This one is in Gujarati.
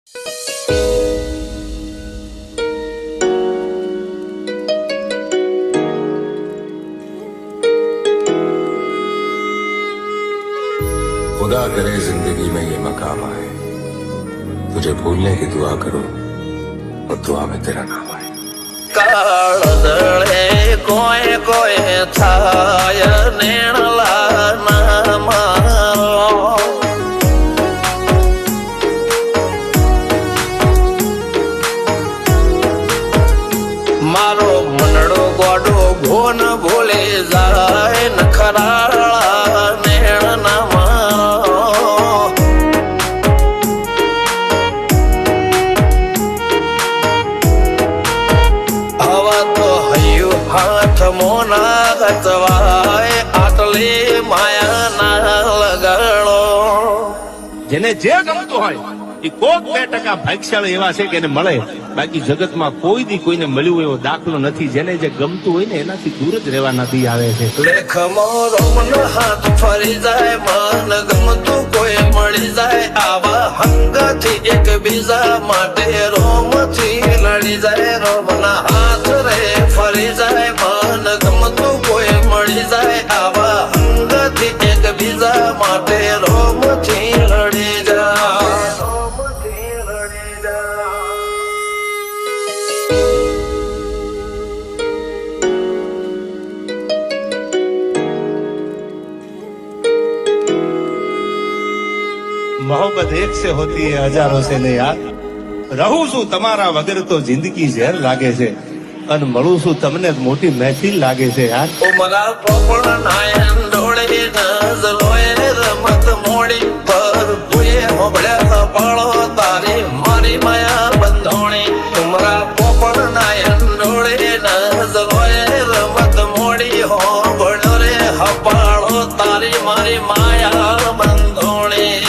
खुदा करे जिंदगी में ये मकाम आए, तुझे भूलने की दुआ करो और दुआ में तेरा नाम आए। કાળદળે કોઈ કોઈ થાય નેણલા ના મારો મારો મનડો ગોડો ભોન ભૂલે જાય નખરાળા નેણ ના મારો હવા તો હૈયું હાથ મોના ગતવાય આટલી માયા ના લગાડો જેને જે ગમતું હોય એ કોક 2% ભાગ્યશાળી એવા છે કે એને મળે, બાકી જગતમાં કોઈ દી કોઈને મળ્યું એવો દાખલો નથી. જેને જે ગમતું હોય ને એનાથી દૂર જ રહેવાના દી આવે છે. લેખ મોરો મન હાથ ફરી જાય, મન ગમતું કોઈ મળી જાય, આવા હંગથી એકબીજા માટે રોમથી લડી જાય. રોમના હાથ રે ફરી જાય, મન ગમતું કોઈ મળી જાય, આવા હંગથી એકબીજા માટે રોમથી લડી જાય. રોમથી લડી જાય. मोहब्बत एक से होती है हजारों से नहीं यार. રહું છું તમારા વગર તો જિંદગી ઝેર લાગે છે, અને મળું છું તમને મોટી મહેફિલ લાગે છે યાર. ઉમરા પોપણ નાયન ડોળે નજલોએ રમત મોડી પર ભૂએ હોબળ્યા પાળો તારી મારી માયા બંધોણી. ઉમરા પોપણ નાયન ડોળે નજલોએ રમત મોડી હોબળ્યો રે હપાળો તારી મારી માયા બંધોણી.